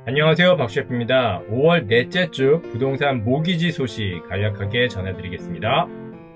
안녕하세요, 박셰프입니다. 5월 넷째 주 부동산 모기지 소식 간략하게 전해드리겠습니다.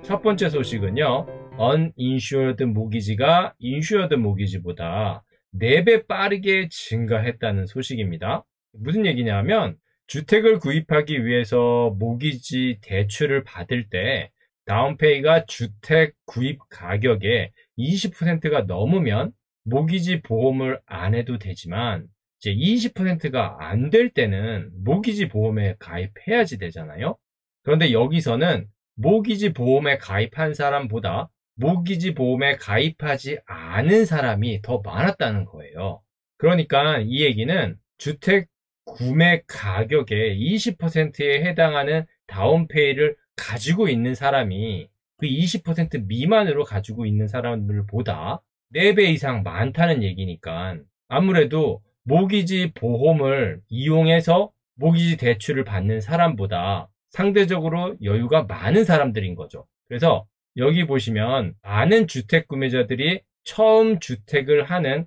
첫 번째 소식은요, uninsured 모기지가 insured 모기지보다 4배 빠르게 증가했다는 소식입니다. 무슨 얘기냐면 주택을 구입하기 위해서 모기지 대출을 받을 때 다운페이가 주택 구입 가격의 20%가 넘으면 모기지 보험을 안 해도 되지만 이제 20%가 안 될 때는 모기지 보험에 가입해야지 되잖아요. 그런데 여기서는 모기지 보험에 가입한 사람보다 모기지 보험에 가입하지 않은 사람이 더 많았다는 거예요. 그러니까 이 얘기는 주택 구매 가격의 20%에 해당하는 다운페이를 가지고 있는 사람이 그 20% 미만으로 가지고 있는 사람들보다 4배 이상 많다는 얘기니까 아무래도 모기지 보험을 이용해서 모기지 대출을 받는 사람보다 상대적으로 여유가 많은 사람들인 거죠. 그래서 여기 보시면 많은 주택 구매자들이 처음 주택을 하는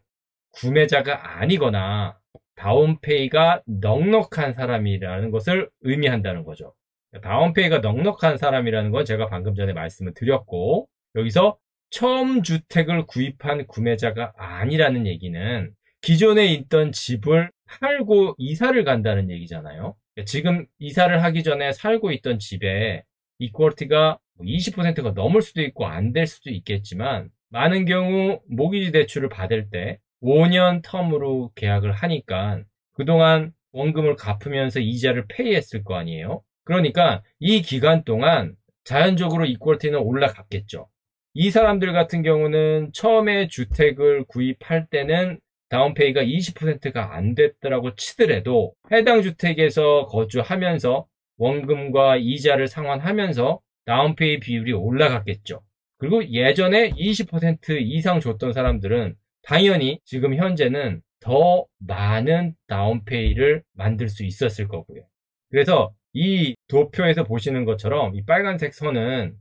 구매자가 아니거나 다운페이가 넉넉한 사람이라는 것을 의미한다는 거죠. 다운페이가 넉넉한 사람이라는 건 제가 방금 전에 말씀을 드렸고, 여기서 처음 주택을 구입한 구매자가 아니라는 얘기는 기존에 있던 집을 팔고 이사를 간다는 얘기잖아요. 지금 이사를 하기 전에 살고 있던 집에 이퀄리티가 20%가 넘을 수도 있고 안 될 수도 있겠지만 많은 경우 모기지 대출을 받을 때 5년 텀으로 계약을 하니까 그동안 원금을 갚으면서 이자를 페이했을 거 아니에요. 그러니까 이 기간 동안 자연적으로 이퀄리티는 올라갔겠죠. 이 사람들 같은 경우는 처음에 주택을 구입할 때는 다운페이가 20%가 안 됐더라고 치더라도 해당 주택에서 거주하면서 원금과 이자를 상환하면서 다운페이 비율이 올라갔겠죠. 그리고 예전에 20% 이상 줬던 사람들은 당연히 지금 현재는 더 많은 다운페이를 만들 수 있었을 거고요. 그래서 이 도표에서 보시는 것처럼 이 빨간색 선은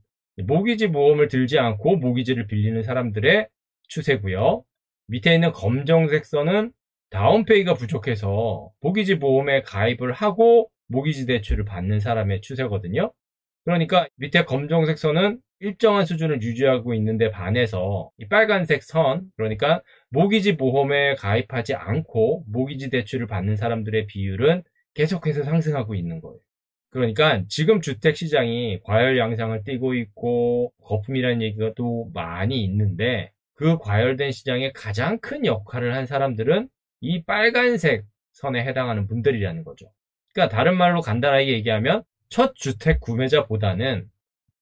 모기지 보험을 들지 않고 모기지를 빌리는 사람들의 추세고요. 밑에 있는 검정색 선은 다운페이가 부족해서 모기지 보험에 가입을 하고 모기지 대출을 받는 사람의 추세거든요. 그러니까 밑에 검정색 선은 일정한 수준을 유지하고 있는데 반해서 이 빨간색 선, 그러니까 모기지 보험에 가입하지 않고 모기지 대출을 받는 사람들의 비율은 계속해서 상승하고 있는 거예요. 그러니까 지금 주택 시장이 과열 양상을 띠고 있고 거품이라는 얘기가 또 많이 있는데 그 과열된 시장에 가장 큰 역할을 한 사람들은 이 빨간색 선에 해당하는 분들이라는 거죠. 그러니까 다른 말로 간단하게 얘기하면 첫 주택 구매자보다는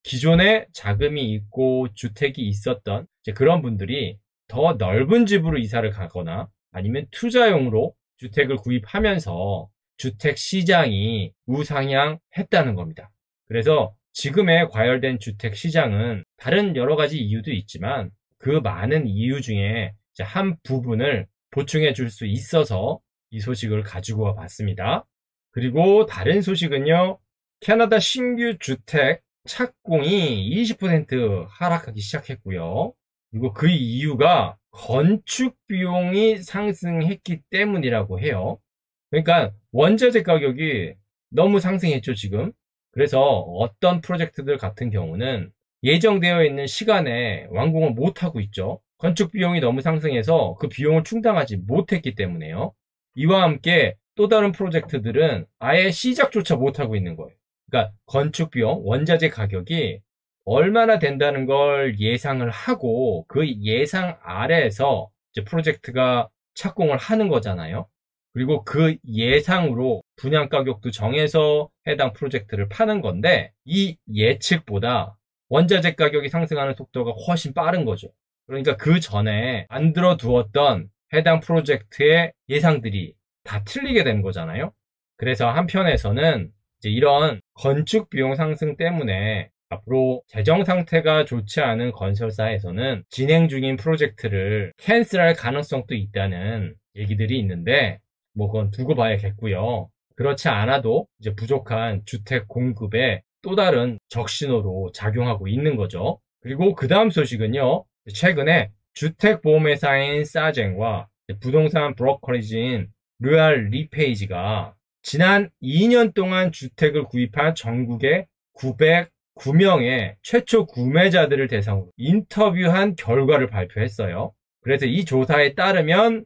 기존에 자금이 있고 주택이 있었던 그런 분들이 더 넓은 집으로 이사를 가거나 아니면 투자용으로 주택을 구입하면서 주택 시장이 우상향했다는 겁니다. 그래서 지금의 과열된 주택 시장은 다른 여러 가지 이유도 있지만 그 많은 이유 중에 한 부분을 보충해 줄 수 있어서 이 소식을 가지고 와 봤습니다. 그리고 다른 소식은요, 캐나다 신규 주택 착공이 20% 하락하기 시작했고요. 그리고 그 이유가 건축 비용이 상승했기 때문이라고 해요. 그러니까 원자재 가격이 너무 상승했죠, 지금. 그래서 어떤 프로젝트들 같은 경우는 예정되어 있는 시간에 완공을 못하고 있죠. 건축 비용이 너무 상승해서 그 비용을 충당하지 못했기 때문에요. 이와 함께 또 다른 프로젝트들은 아예 시작조차 못하고 있는 거예요. 그러니까 건축 비용, 원자재 가격이 얼마나 된다는 걸 예상을 하고 그 예상 아래에서 이제 프로젝트가 착공을 하는 거잖아요. 그리고 그 예상으로 분양 가격도 정해서 해당 프로젝트를 파는 건데 이 예측보다 원자재 가격이 상승하는 속도가 훨씬 빠른 거죠. 그러니까 그 전에 만들어 두었던 해당 프로젝트의 예상들이 다 틀리게 된 거잖아요. 그래서 한편에서는 이제 이런 건축 비용 상승 때문에 앞으로 재정 상태가 좋지 않은 건설사에서는 진행 중인 프로젝트를 캔슬할 가능성도 있다는 얘기들이 있는데 뭐 그건 두고 봐야겠고요. 그렇지 않아도 이제 부족한 주택 공급에 또 다른 적신호로 작용하고 있는 거죠. 그리고 그 다음 소식은요. 최근에 주택보험회사인 사쟁과 부동산 브로커리지인 르알 리페이지가 지난 2년 동안 주택을 구입한 전국의 909명의 최초 구매자들을 대상으로 인터뷰한 결과를 발표했어요. 그래서 이 조사에 따르면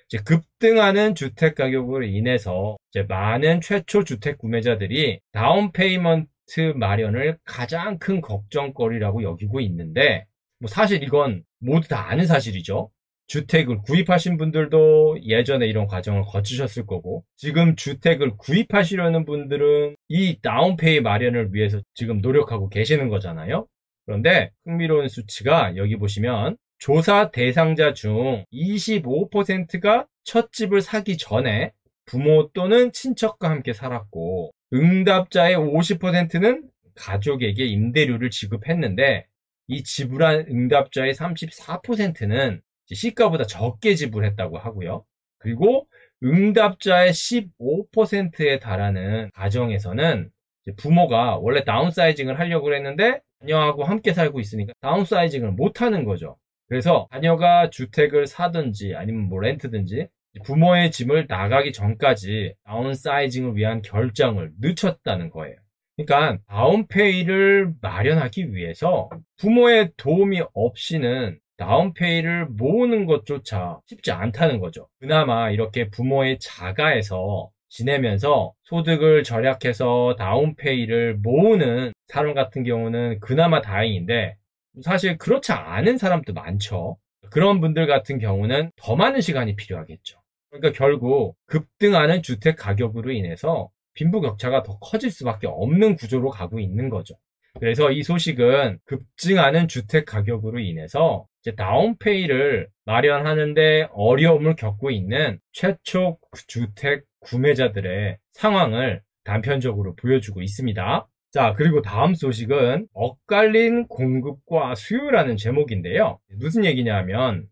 이제 급등하는 주택 가격으로 인해서 이제 많은 최초 주택 구매자들이 다운 페이먼트 마련을 가장 큰 걱정거리라고 여기고 있는데, 뭐 사실 이건 모두 다 아는 사실이죠. 주택을 구입하신 분들도 예전에 이런 과정을 거치셨을 거고, 지금 주택을 구입하시려는 분들은 이 다운페이 마련을 위해서 지금 노력하고 계시는 거잖아요. 그런데 흥미로운 수치가 여기 보시면 조사 대상자 중 25%가 첫 집을 사기 전에 부모 또는 친척과 함께 살았고, 응답자의 50%는 가족에게 임대료를 지급했는데, 이 지불한 응답자의 34%는 시가보다 적게 지불했다고 하고요. 그리고 응답자의 15%에 달하는 가정에서는 부모가 원래 다운사이징을 하려고 했는데 자녀하고 함께 살고 있으니까 다운사이징을 못하는 거죠. 그래서 자녀가 주택을 사든지 아니면 뭐 렌트든지 부모의 짐을 나가기 전까지 다운사이징을 위한 결정을 늦췄다는 거예요. 그러니까 다운페이를 마련하기 위해서 부모의 도움이 없이는 다운페이를 모으는 것조차 쉽지 않다는 거죠. 그나마 이렇게 부모의 자가에서 지내면서 소득을 절약해서 다운페이를 모으는 사람 같은 경우는 그나마 다행인데, 사실 그렇지 않은 사람도 많죠. 그런 분들 같은 경우는 더 많은 시간이 필요하겠죠. 그러니까 결국 급등하는 주택 가격으로 인해서 빈부격차가 더 커질 수밖에 없는 구조로 가고 있는 거죠. 그래서 이 소식은 급증하는 주택 가격으로 인해서 이제 다운페이를 마련하는데 어려움을 겪고 있는 최초 주택 구매자들의 상황을 단편적으로 보여주고 있습니다. 자, 그리고 다음 소식은 엇갈린 공급과 수요라는 제목인데요. 무슨 얘기냐면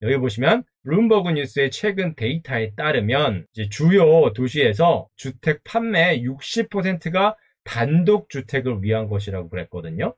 여기 보시면 블룸버그 뉴스의 최근 데이터에 따르면 이제 주요 도시에서 주택 판매의 60%가 단독주택을 위한 것이라고 그랬거든요.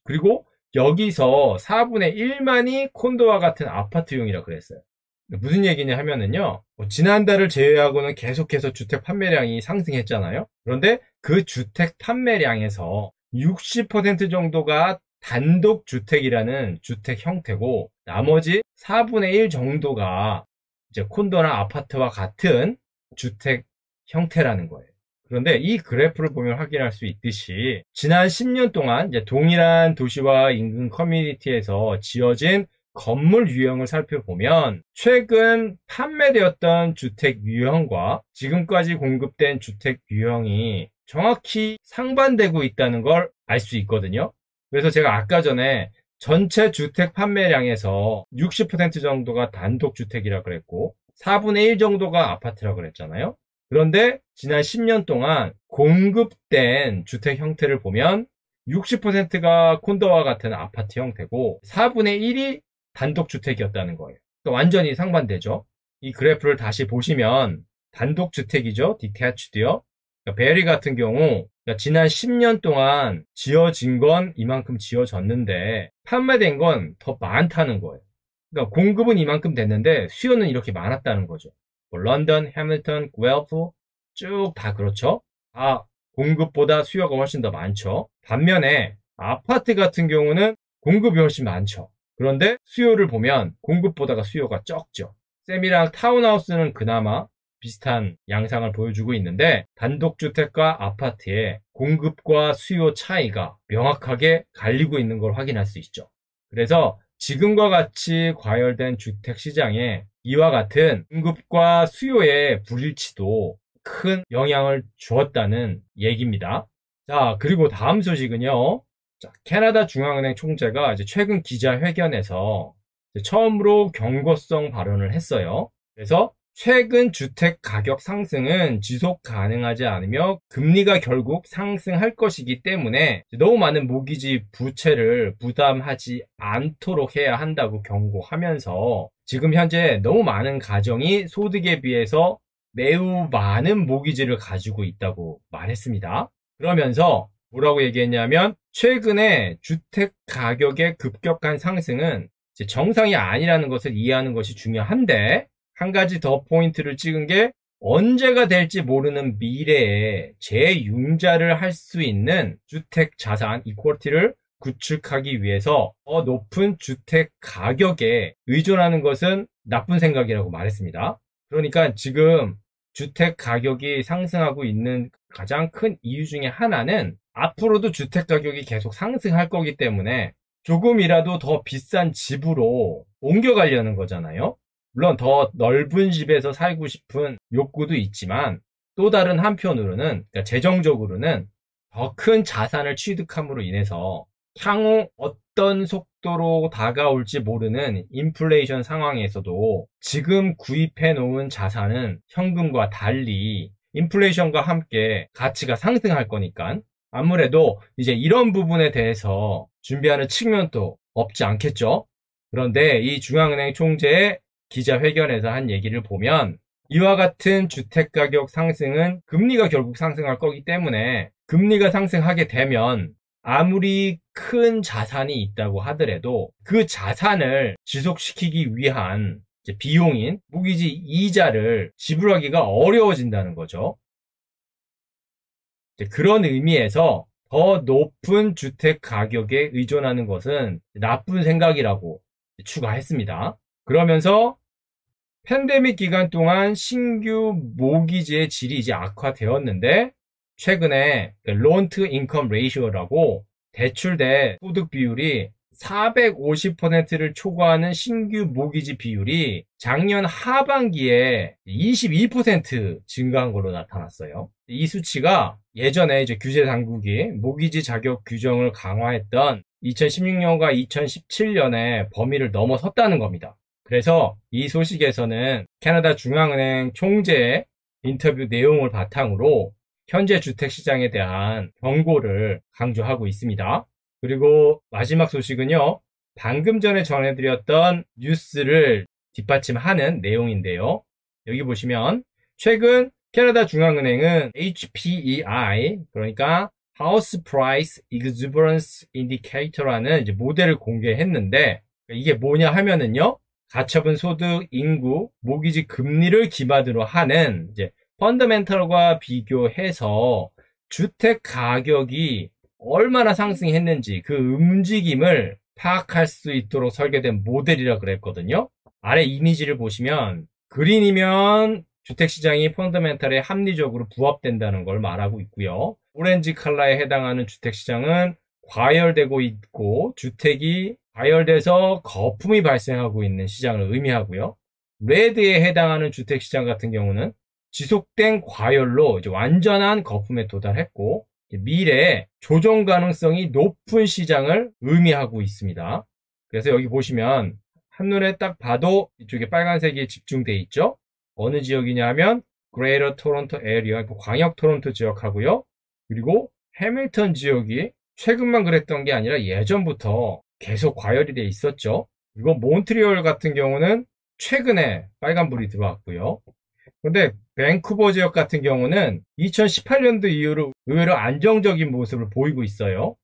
그리고 여기서 4분의 1만이 콘도와 같은 아파트용이라고 그랬어요. 무슨 얘기냐 하면은요, 지난달을 제외하고는 계속해서 주택 판매량이 상승했잖아요. 그런데 그 주택 판매량에서 60% 정도가 단독주택이라는 주택 형태고, 나머지 4분의 1 정도가 이제 콘도나 아파트와 같은 주택 형태라는 거예요. 그런데 이 그래프를 보면 확인할 수 있듯이 지난 10년 동안 이제 동일한 도시와 인근 커뮤니티에서 지어진 건물 유형을 살펴보면 최근 판매되었던 주택 유형과 지금까지 공급된 주택 유형이 정확히 상반되고 있다는 걸 알 수 있거든요. 그래서 제가 아까 전에 전체 주택 판매량에서 60% 정도가 단독주택이라 그랬고 4분의 1 정도가 아파트라 그랬잖아요. 그런데 지난 10년 동안 공급된 주택 형태를 보면 60%가 콘도와 같은 아파트 형태고 4분의 1이 단독주택이었다는 거예요. 그러니까 완전히 상반되죠. 이 그래프를 다시 보시면 단독주택이죠. 디태치드요. 그러니까 베리 같은 경우 그러니까 지난 10년 동안 지어진 건 이만큼 지어졌는데 판매된 건 더 많다는 거예요. 그러니까 공급은 이만큼 됐는데 수요는 이렇게 많았다는 거죠. 뭐 런던, 해밀턴, 웰프 쭉 다 그렇죠. 다 공급보다 수요가 훨씬 더 많죠. 반면에 아파트 같은 경우는 공급이 훨씬 많죠. 그런데 수요를 보면 공급보다가 수요가 적죠. 셈이랑 타운하우스는 그나마 비슷한 양상을 보여주고 있는데 단독주택과 아파트의 공급과 수요 차이가 명확하게 갈리고 있는 걸 확인할 수 있죠. 그래서 지금과 같이 과열된 주택시장에 이와 같은 공급과 수요의 불일치도 큰 영향을 주었다는 얘기입니다. 자, 그리고 다음 소식은요. 자, 캐나다 중앙은행 총재가 이제 최근 기자회견에서 처음으로 경고성 발언을 했어요. 그래서 최근 주택 가격 상승은 지속 가능하지 않으며 금리가 결국 상승할 것이기 때문에 너무 많은 모기지 부채를 부담하지 않도록 해야 한다고 경고하면서 지금 현재 너무 많은 가정이 소득에 비해서 매우 많은 모기지를 가지고 있다고 말했습니다. 그러면서 뭐라고 얘기했냐면 최근에 주택 가격의 급격한 상승은 정상이 아니라는 것을 이해하는 것이 중요한데 한 가지 더 포인트를 찍은 게 언제가 될지 모르는 미래에 재융자를 할 수 있는 주택 자산 이퀄리티를 구축하기 위해서 더 높은 주택 가격에 의존하는 것은 나쁜 생각이라고 말했습니다. 그러니까 지금 주택 가격이 상승하고 있는 가장 큰 이유 중에 하나는 앞으로도 주택 가격이 계속 상승할 거기 때문에 조금이라도 더 비싼 집으로 옮겨가려는 거잖아요. 물론 더 넓은 집에서 살고 싶은 욕구도 있지만 또 다른 한편으로는 그러니까 재정적으로는 더 큰 자산을 취득함으로 인해서 향후 어떤 속도로 다가올지 모르는 인플레이션 상황에서도 지금 구입해 놓은 자산은 현금과 달리 인플레이션과 함께 가치가 상승할 거니까 아무래도 이제 이런 부분에 대해서 준비하는 측면도 없지 않겠죠. 그런데 이 중앙은행 총재의 기자회견에서 한 얘기를 보면 이와 같은 주택가격 상승은 금리가 결국 상승할 거기 때문에 금리가 상승하게 되면 아무리 큰 자산이 있다고 하더라도 그 자산을 지속시키기 위한 비용인 모기지 이자를 지불하기가 어려워진다는 거죠. 그런 의미에서 더 높은 주택 가격에 의존하는 것은 나쁜 생각이라고 추가했습니다. 그러면서 팬데믹 기간 동안 신규 모기지의 질이 이제 악화되었는데 최근에 loan to income ratio라고 대출 대 소득 비율이 450%를 초과하는 신규 모기지 비율이 작년 하반기에 22% 증가한 걸로 나타났어요. 이 수치가 예전에 이제 규제 당국이 모기지 자격 규정을 강화했던 2016년과 2017년의 범위를 넘어섰다는 겁니다. 그래서 이 소식에서는 캐나다 중앙은행 총재의 인터뷰 내용을 바탕으로 현재 주택시장에 대한 경고를 강조하고 있습니다. 그리고 마지막 소식은요. 방금 전에 전해드렸던 뉴스를 뒷받침하는 내용인데요. 여기 보시면 최근 캐나다 중앙은행은 HPEI 그러니까 House Price Exuberance Indicator라는 이제 모델을 공개했는데 이게 뭐냐 하면은요. 가처분 소득, 인구, 모기지 금리를 기반으로 하는 이제 펀더멘털과 비교해서 주택 가격이 얼마나 상승했는지 그 움직임을 파악할 수 있도록 설계된 모델이라 그랬거든요. 아래 이미지를 보시면 그린이면 주택시장이 펀더멘털에 합리적으로 부합된다는 걸 말하고 있고요. 오렌지 컬러에 해당하는 주택시장은 과열되고 있고 주택이 과열돼서 거품이 발생하고 있는 시장을 의미하고요. 레드에 해당하는 주택시장 같은 경우는 지속된 과열로 이제 완전한 거품에 도달했고 미래에 조정 가능성이 높은 시장을 의미하고 있습니다. 그래서 여기 보시면 한눈에 딱 봐도 이쪽에 빨간색이 집중돼 있죠. 어느 지역이냐 하면 Greater Toronto Area, 광역 토론토 지역하고요. 그리고 해밀턴 지역이 최근만 그랬던 게 아니라 예전부터 계속 과열이 돼 있었죠. 그리고 몬트리올 같은 경우는 최근에 빨간불이 들어왔고요. 근데 밴쿠버 지역 같은 경우는 2018년도 이후로 의외로 안정적인 모습을 보이고 있어요.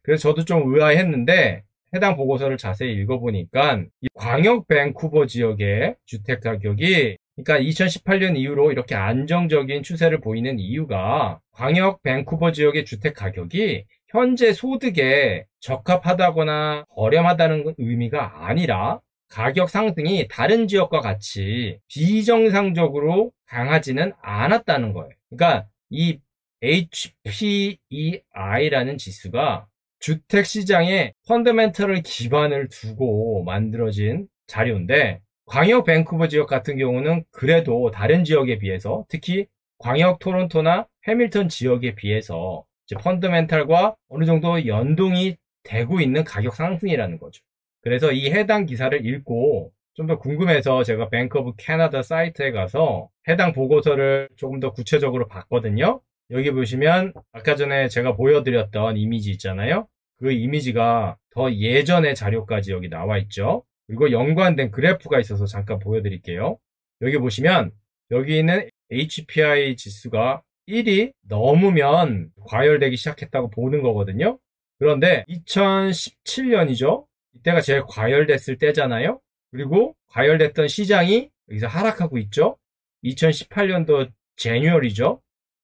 그래서 저도 좀 의아했는데 해당 보고서를 자세히 읽어보니까 이 광역 밴쿠버 지역의 주택 가격이 그러니까 2018년 이후로 이렇게 안정적인 추세를 보이는 이유가 광역 밴쿠버 지역의 주택 가격이 현재 소득에 적합하다거나 저렴하다는 의미가 아니라 가격 상승이 다른 지역과 같이 비정상적으로 강하지는 않았다는 거예요. 그러니까 이 HPEI라는 지수가 주택시장의 펀더멘털을 기반을 두고 만들어진 자료인데 광역 밴쿠버 지역 같은 경우는 그래도 다른 지역에 비해서 특히 광역 토론토나 해밀턴 지역에 비해서 펀더멘털과 어느 정도 연동이 되고 있는 가격 상승이라는 거죠. 그래서 이 해당 기사를 읽고 좀 더 궁금해서 제가 뱅크 오브 캐나다 사이트에 가서 해당 보고서를 조금 더 구체적으로 봤거든요. 여기 보시면 아까 전에 제가 보여드렸던 이미지 있잖아요. 그 이미지가 더 예전의 자료까지 여기 나와 있죠. 그리고 연관된 그래프가 있어서 잠깐 보여드릴게요. 여기 보시면 여기 있는 HPI 지수가 1이 넘으면 과열되기 시작했다고 보는 거거든요. 그런데 2017년이죠. 이때가 제일 과열됐을 때잖아요. 그리고 과열됐던 시장이 여기서 하락하고 있죠. 2018년도 제뉴얼이죠.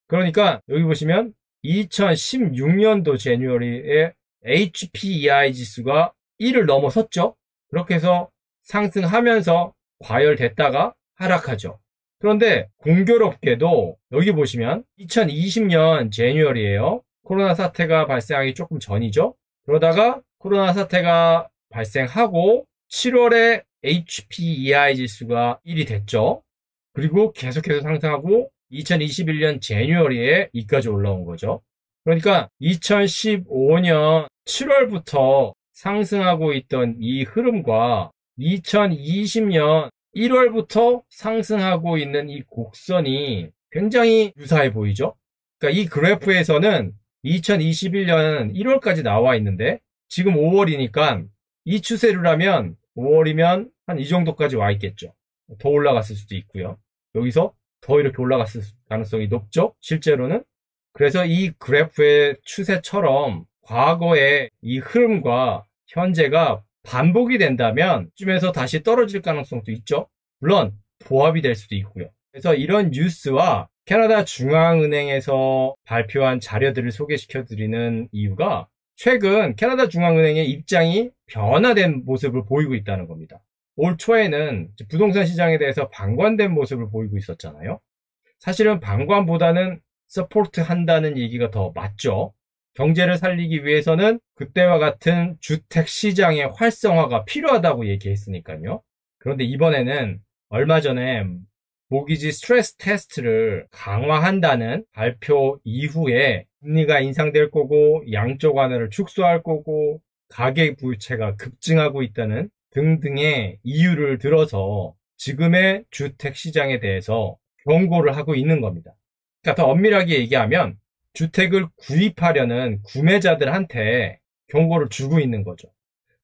그러니까 여기 보시면 2016년도 제뉴얼에 HPEI 지수가 1을 넘어섰죠. 그렇게 해서 상승하면서 과열됐다가 하락하죠. 그런데 공교롭게도 여기 보시면 2020년 제뉴얼이에요. 코로나 사태가 발생하기 조금 전이죠. 그러다가 코로나 사태가 발생하고 7월에 HPEI 지수가 1이 됐죠. 그리고 계속해서 상승하고 2021년 제뉴얼에 2까지 올라온 거죠. 그러니까 2015년 7월부터 상승하고 있던 이 흐름과 2020년 1월부터 상승하고 있는 이 곡선이 굉장히 유사해 보이죠? 그러니까 이 그래프에서는 2021년 1월까지 나와 있는데 지금 5월이니까 이 추세로라면 5월이면 한 이 정도까지 와 있겠죠. 더 올라갔을 수도 있고요. 여기서 더 이렇게 올라갔을 가능성이 높죠? 실제로는. 그래서 이 그래프의 추세처럼 과거의 이 흐름과 현재가 반복이 된다면 쯤에서 다시 떨어질 가능성도 있죠. 물론 보합이 될 수도 있고요. 그래서 이런 뉴스와 캐나다 중앙은행에서 발표한 자료들을 소개시켜 드리는 이유가 최근 캐나다 중앙은행의 입장이 변화된 모습을 보이고 있다는 겁니다. 올 초에는 부동산 시장에 대해서 방관된 모습을 보이고 있었잖아요. 사실은 방관보다는 서포트 한다는 얘기가 더 맞죠. 경제를 살리기 위해서는 그때와 같은 주택 시장의 활성화가 필요하다고 얘기했으니까요. 그런데 이번에는 얼마 전에 모기지 스트레스 테스트를 강화한다는 발표 이후에 금리가 인상될 거고 양적 완화를 축소할 거고 가계부채가 급증하고 있다는 등등의 이유를 들어서 지금의 주택 시장에 대해서 경고를 하고 있는 겁니다. 그러니까 더 엄밀하게 얘기하면 주택을 구입하려는 구매자들한테 경고를 주고 있는 거죠.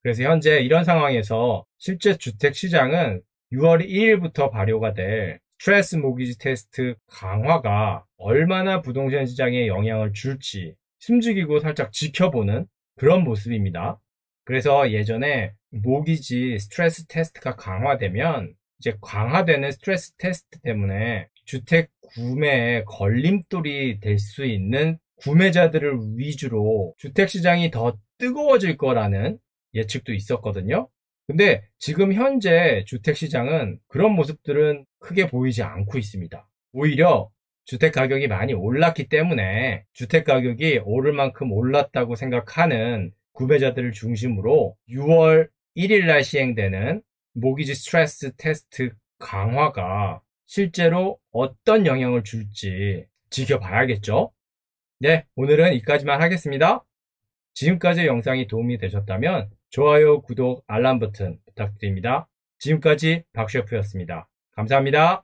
그래서 현재 이런 상황에서 실제 주택 시장은 6월 1일부터 발효가 될 스트레스 모기지 테스트 강화가 얼마나 부동산 시장에 영향을 줄지 숨죽이고 살짝 지켜보는 그런 모습입니다. 그래서 예전에 모기지 스트레스 테스트가 강화되면 이제 강화되는 스트레스 테스트 때문에 주택 구매에 걸림돌이 될 수 있는 구매자들을 위주로 주택 시장이 더 뜨거워질 거라는 예측도 있었거든요. 근데 지금 현재 주택 시장은 그런 모습들은 크게 보이지 않고 있습니다. 오히려 주택 가격이 많이 올랐기 때문에 주택 가격이 오를 만큼 올랐다고 생각하는 구매자들을 중심으로 6월 1일 날 시행되는 모기지 스트레스 테스트 강화가 실제로 어떤 영향을 줄지 지켜봐야겠죠? 네, 오늘은 여기까지만 하겠습니다. 지금까지 영상이 도움이 되셨다면 좋아요, 구독, 알람 버튼 부탁드립니다. 지금까지 박셰프였습니다. 감사합니다.